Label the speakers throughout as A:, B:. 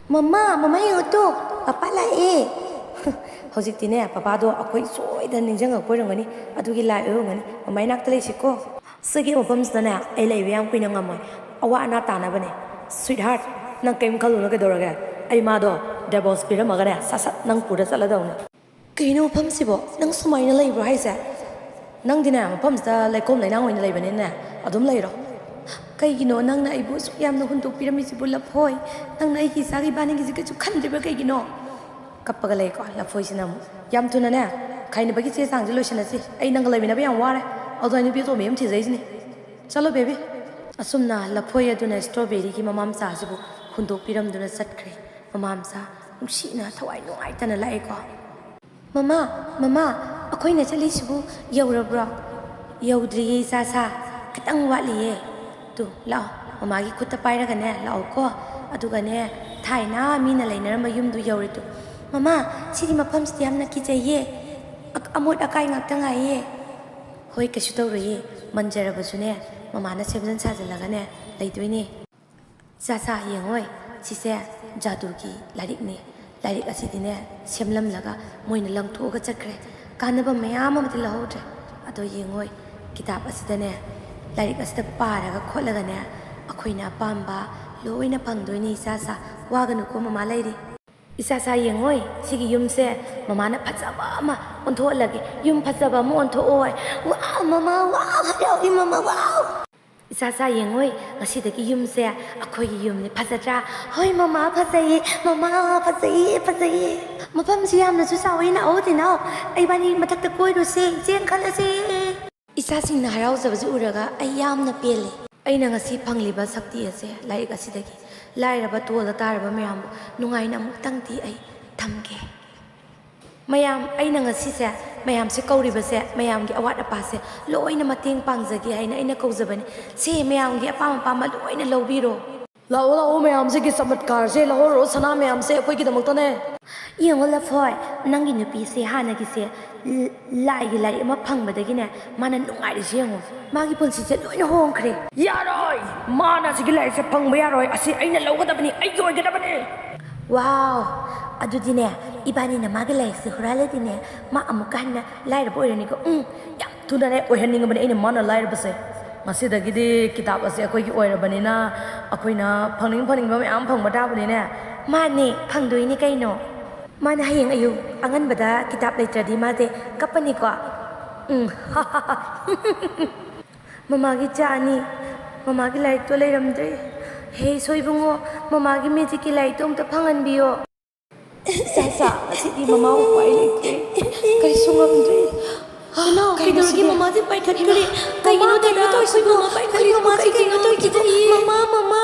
A: Mama yautu, papa lai. Hojikti papa do akoi soi dan ninjang ngani adugi lai ngani mamai nak tele siko. Segi opams dana ai lai yang kuina ngamoi. Awa ana tana bane. Sweetheart, nang kem kalu na kedoraga. Ai ma do double speed magana sasat nang pura sala dauna. Kaino opamsibo nang sumai na lai bro haisa. Nang dina opams da lai kom lai nang oina lai bane na. Adum lai ro. Kaigino nang na ibu yam na huntuk piramisibu Laphaige nang na iki sagi bani gi ka chu khandriba kaigino kappaga lai ko Laphaige sinam yam thuna ne khaina bagi che sang jilo sinasi ai nang lai bina ba yam ware ado ni bi to mem thi jaisni chalo baby asumna Laphaige aduna strawberry gi mamam sa sibu huntuk piram duna satkre mamam sa nusi na thawai nuai tana lai ko mama akoi na chali sibu yaurabra yaudri sa kitang wali tu lao mamagi kutta pairagane lao ko adugane thaina mina leinaramba yumdu yauri tu mama sidi mafam stiamna kijaye amot akai ngakta ngai hoi kasu tawre manjarabasune mama na semjan sajalagane leidoini sa yengoi sise jadugi larik ni larik asidine semlam laga moina langthoga chakre kanaba mayam amati lahodre ado yengoi kitab asidane Larik asda paraga kholagane akhoina pamba loina phangdoini isa waganu ko mama lairi isa yengoi sigi yumse mama na phajaba ma ontho lage yum phajaba mo ontho oi wow mama wow hayo mama wow isa yengoi ngasidagi yumse akhoi yumni phajatra hoi mama phajai mapam siam na su sawina odina ai bani mathakta koiru se jen khalase Isa sing na harau sabaju uraga ayam na pele aina ngasi phangliba sakti ase laik asidagi lairaba tola taraba mayam nungai na mutang ti ai thamge mayam aina ngasi se mayam se kauriba se mayam gi awat apa se loina mateng pangjagi aina kaujabani se mayam gi apam loina lobiro lao mayam se gi samatkar se ro sana mayam se koi gi damak ne yengo Laphaige nangi nupi se hana gi se lai ma phangbadagi ne mana nungai ri jengo magi punsi se loina hongkhre yaroi mana sigi lai se phangba yaroi asi aina logadabani ai yoigadabani wow adudine ibani na magi lai se huraladine ma amukanna lai rabo irani ko yam tuna ne oihaningabani aina mana lai rabase masidagidi kitab ase akoi gi oirabani na akoina phangning ba mayam phangba dabani ne mane phangdoini kaino Mana hayang ayu angan bada kitab leitradi made kapani ko mamagi chani mamagi light to leiramdre he soibungo mamagi magic ki light om ta phangan biyo sa asidi mama upai leitre kari sungamdre no kidurgi mama ji pai khat kare kaino to soibungo pai khali mama ji kaino to kidari mama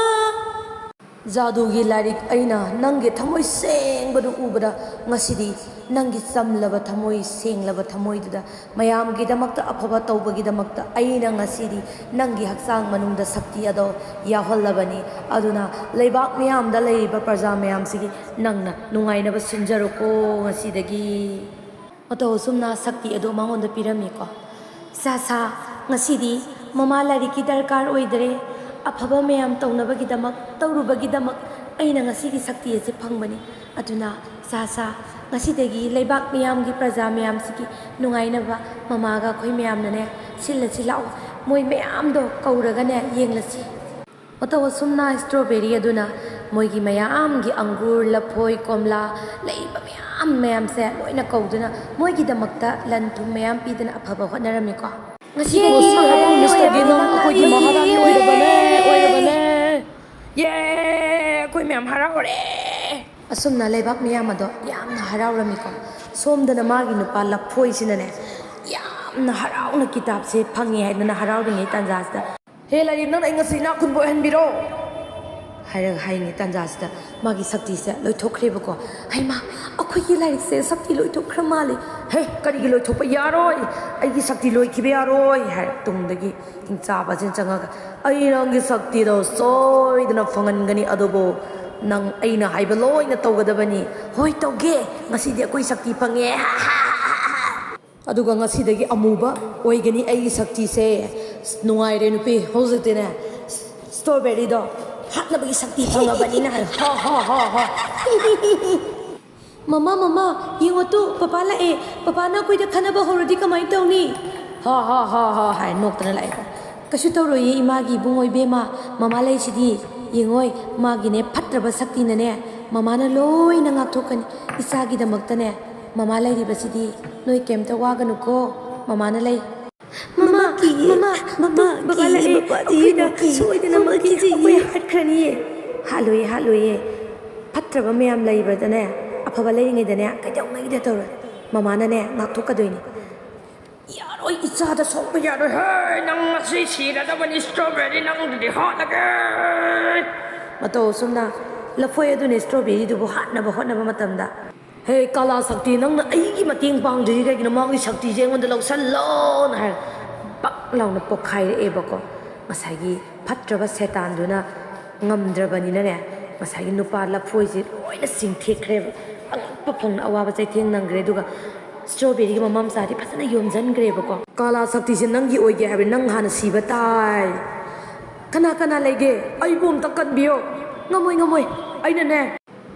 A: Jadugi larik aina nangi thamoi sengbadu ubada ngasidi nangi samlaba thamoi senglaba thamoi duda mayam gi damakta aphaba tawbagi damakta aina ngasidi nangi haksang manungda sakti ado yahollabani aduna leibak mayam da leiba praja mayam sigi nangna nungai na basinjaro ko ngasidagi ato sumna sakti ado mangonda pirami ko sa ngasidi mama lariki darkar oidre afaba mayam tawnabagidamak tawrubagidamak aina ngasigi sakti ase phangbani aduna sa ngasidagi leibak mayam gi praja mayam sigi nungainaba mamaga khoi mayam nane silasi lao moi mayam do kauraga ne yenglasi otawa sumna strawberry aduna moi gi mayam gi angur Laphaige komla leiba mayam se loina kauduna moi gi damakta lan thum mayam pidana afaba honarami ko ngasi Mr. Ginong koi gi maharani oirabane yeah koi mayam haraure asumna leibak mayam ado yamna haraurami ko somdana magi nupa Laphaige sinane yamna harauna kitab se phangi haidana haraudingai tanjasda he lai nang ai ngasi na khunbo hanbiro haingi tanjasda magi sakti se loithokhreba haima akhoi gi larik se sakti loithokkhra mali he kari gi loithokpa yaroi ai gi sakti loikhibe yaroi har tungdagi tingchaba jin changa ai nang gi sakti do soidana phangangani adobo nang aina haiba loina tawgadabani hoi tawge ngasi de koi sakti phange aduga ngasi dagi amuba oigani ai sakti se nungai re nupi hojitene strawberry do ꯍꯥꯠꯅꯕꯒꯤ ꯁꯛꯇꯤ ꯐꯪꯉꯕꯅꯤꯅ ꯍꯥꯏꯌꯣ ꯍꯥ ꯃꯃꯥ ꯌꯦꯡꯉꯣ two papa ꯂꯥꯛꯑꯦ ꯄꯄꯥꯅ ꯑꯩꯈꯣꯏꯗ ꯈꯟꯅꯕ ꯍꯧꯔꯗꯤ ꯀꯃꯥꯏꯅ ꯇꯧꯅꯤ ꯍꯥ ꯍꯥꯏ ꯅꯣꯛꯇꯅ ꯂꯥꯛꯑꯦꯀꯣ ꯀꯩꯁꯨ ꯇꯧꯔꯣꯏꯌꯦ ꯏꯃꯥꯒꯤ ꯏꯕꯨꯡꯉꯣ ꯏꯕꯦꯝꯃ ꯃꯃꯥ ꯂꯩꯁꯤꯗꯤ ꯌꯦꯡꯉꯣꯏ ꯃꯥꯒꯤꯅꯦ ꯐꯠꯇ꯭ꯔꯕ ꯁꯛꯇꯤꯅꯅꯦ ꯃꯃꯥꯅ ꯂꯣꯏꯅ ꯉꯥꯛꯊꯣꯛꯀꯅꯤ ꯏꯆꯥꯒꯤꯗꯃꯛꯇꯅꯦ ꯃꯃꯥ ꯂꯩꯔꯤꯕꯁꯤꯗꯤ ꯅꯣꯏ ꯀꯩꯝꯇ ꯋꯥꯒꯅꯨꯀꯣ ꯃꯃꯥꯅ ꯂꯩ ꯃꯃꯥ ꯕꯕꯥ ꯂꯥꯛꯑꯦ ꯑꯩꯈꯣꯏꯗ ꯁꯣꯏꯗꯅꯃꯛꯀꯤ ꯑꯩꯈꯣꯏ ꯍꯥꯠꯈ꯭ꯔꯅꯤꯌꯦ ꯍꯥꯠꯂꯣꯏꯌꯦ ꯐꯠꯇ꯭ꯔꯕ ꯃꯌꯥꯝ ꯂꯩꯕꯗꯅꯦ ꯑꯐꯕ ꯂꯩꯔꯤꯉꯩꯗꯅꯦ ꯀꯩꯗꯧꯉꯩꯗ ꯇꯧꯔꯣꯏ ꯃꯃꯥꯅꯅꯦ ꯉꯥꯛꯊꯣꯛꯀꯗꯣꯏꯅꯤ ꯌꯥꯔꯣꯏ ꯏꯆꯥꯗ ꯁꯣꯛꯄ ꯌꯥꯔꯣꯏ ꯍꯦ ꯅꯪ ꯉꯁꯤ ꯁꯤꯔꯗꯕꯅꯤ ꯁ꯭ꯇ꯭ꯔꯣꯕꯦꯔꯤ ꯅꯪꯗꯨꯗꯤ ꯍꯥꯠꯂꯒꯦ ꯃꯇꯧ ꯑꯁꯨꯝꯅ ꯂꯐꯣꯏ ꯑꯗꯨꯅ ꯁ꯭ꯇ꯭ꯔꯣꯕꯦꯔꯤꯗꯨꯕꯨ ꯍꯥꯠꯅꯕ ꯍꯣꯠꯅꯕ ꯃꯇꯝꯗ ꯍꯦ ꯀꯥꯂꯥ ꯁꯛꯇꯤ ꯅꯪꯅ ꯑꯩꯒꯤ ꯃꯇꯦꯡ ꯄꯥꯡꯗ꯭ꯔꯤꯁꯤ ꯀꯩꯒꯤꯅꯣ ꯃꯥꯒꯤ ꯁꯛꯇꯤꯁꯦ ꯑꯩꯉꯣꯟꯗ ꯂꯧꯁꯜꯂꯣꯅ ꯍꯥꯏꯔ ꯄꯛ ꯂꯥꯎꯅ ꯄꯣꯛꯈꯥꯏꯔꯛꯑꯦꯕꯀꯣ ꯉꯁꯥꯏꯒꯤ ꯐꯠꯇ꯭ꯔꯕ ꯁꯦꯇꯥꯟꯗꯨꯅ ꯉꯝꯗ꯭ꯔꯕꯅꯤꯅꯅꯦ ꯉꯁꯥꯏꯒꯤ ꯅꯨꯄꯥ ꯂꯐꯣꯏꯁꯦ ꯂꯣꯏꯅ ꯆꯤꯡꯊꯦꯛꯈ꯭ꯔꯦꯕ ꯑꯉꯛꯄ ꯐꯪꯅ ꯑꯋꯥꯕ ꯆꯩꯊꯦꯡ ꯅꯪꯈ꯭ꯔꯦ ꯑꯗꯨꯒ ꯁ꯭ꯇ꯭ꯔꯣꯕꯦꯔꯤꯒꯤ ꯃꯃꯥ ꯃꯆꯥꯗꯤ ꯐꯖꯅ ꯌꯣꯝꯁꯤꯟꯈ꯭ꯔꯦꯕꯀꯣ ꯀꯥꯂꯥ ꯁꯛꯇꯤꯁꯦ ꯅꯪꯒꯤ ꯑꯣꯏꯒꯦ ꯍꯥꯏꯕ ꯅꯪ ꯍꯥꯟꯅ ꯁꯤꯕ ꯇꯥꯏ ꯀꯅꯥ ꯂꯩꯒꯦ ꯑꯩꯕꯨ ꯑꯝꯇ ꯀꯟꯕꯤꯌꯣ ꯉꯝꯃꯣꯏ ꯑꯩꯅꯅꯦ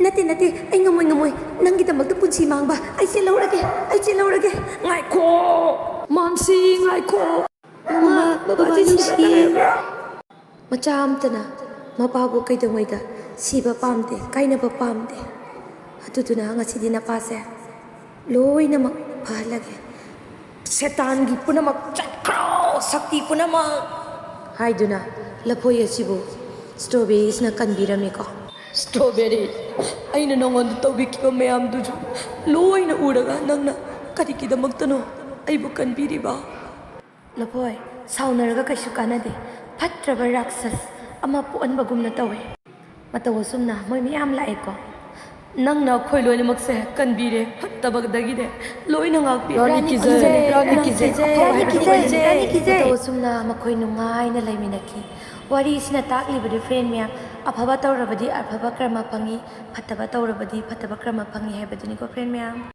A: ꯅꯠꯇꯦ ꯑꯩ ꯉꯝꯃꯣꯏ ꯅꯪꯒꯤꯗꯃꯛꯇ ꯄꯨꯟꯁꯤ ꯃꯥꯡꯕ ꯑꯩ ꯆꯦꯜꯍꯧꯔꯒꯦ ꯉꯥꯏꯈꯣ ꯃꯥꯟꯁꯤ ꯉꯥꯏꯈꯣ ꯃꯃꯥ ꯕꯕꯥꯁꯦ ꯅꯨꯡꯁꯤ ꯃꯆꯥ ꯑꯝꯇꯅ ꯃꯄꯥꯕꯨ ꯀꯩꯗꯧꯉꯩꯗ ꯁꯤꯕ ꯄꯥꯝꯗꯦ ꯀꯥꯏꯅꯕ ꯄꯥꯝꯗꯦ ꯑꯗꯨꯗꯨꯅ ꯉꯁꯤꯗꯤ ꯅꯄꯥꯁꯦ ꯂꯣꯏꯅꯃꯛ ꯐꯍꯜꯂꯒꯦ ꯁꯦꯇꯥꯟꯒꯤ ꯄꯨꯝꯅꯃꯛ ꯆꯠꯈ꯭ꯔꯣ ꯁꯛꯇꯤ ꯄꯨꯝꯅꯃꯛ ꯍꯥꯏꯗꯨꯅ ꯂꯐꯣꯏ ꯑꯁꯤꯕꯨ ꯁ꯭ꯇ꯭ꯔꯣꯕꯦꯔꯤꯁꯤꯅ ꯀꯟꯕꯤꯔꯝꯃꯤꯀꯣ ꯁ꯭ꯇ꯭ꯔꯣꯕꯦꯔꯤ ꯑꯩꯅ ꯅꯉꯣꯟꯗ ꯇꯧꯕꯤꯈꯤꯕ ꯃꯌꯥꯝꯗꯨꯁꯨ ꯂꯣꯏꯅ ꯎꯔꯒ ꯅꯪꯅ ꯀꯔꯤꯒꯤꯗꯃꯛꯇꯅꯣ ꯑꯩꯕꯨ ꯀꯟꯕꯤꯔꯤꯕ ꯂꯐꯣꯏ ꯁꯥꯎꯅꯔꯒ ꯀꯩꯁꯨ ꯀꯥꯟꯅꯗꯦ ꯐꯠꯇ꯭ꯔꯕ ꯔꯥꯛꯁꯁ ꯑꯃ ꯄꯣꯛꯍꯟꯕꯒꯨꯝꯅ ꯇꯧꯋꯦ ꯃꯇꯧ ꯑꯁꯨꯝꯅ ꯃꯣꯏ ꯃꯌꯥꯝ ꯂꯥꯛꯑꯦꯀꯣ ꯅꯪꯅ ꯑꯩꯈꯣꯏ ꯂꯣꯏꯅꯃꯛꯁꯦ ꯀꯟꯕꯤꯔꯦ ꯐꯠꯇꯕꯗꯒꯤꯅꯦ ꯂꯣꯏꯅ ꯉꯥꯛꯄꯤ ꯔꯥꯅꯤ ꯀꯤꯖꯩ ꯃꯇꯧ ꯑꯁꯨꯝꯅ ꯃꯈꯣꯏ ꯅꯨꯡꯉꯥꯏꯅ ꯂꯩꯃꯤꯟꯅꯈꯤ ꯋꯥꯔꯤꯁꯤꯅ ꯇꯥꯛꯂꯤꯕꯗꯤ ꯐ꯭ꯔꯦꯟ ꯃꯌꯥꯝ ꯑꯐꯕ ꯇꯧꯔꯕꯗꯤ ꯑꯐꯕ ꯀꯔꯃ ꯐꯪꯉꯤ ꯐꯠꯇꯕ ꯇꯧꯔꯕꯗꯤ ꯐꯠꯇꯕ ꯀꯔꯃ ꯐꯪꯉꯤ ꯍꯥꯏꯕꯗꯨꯅꯤꯀꯣ ꯐ꯭ꯔꯦꯟ ꯃꯌꯥꯝ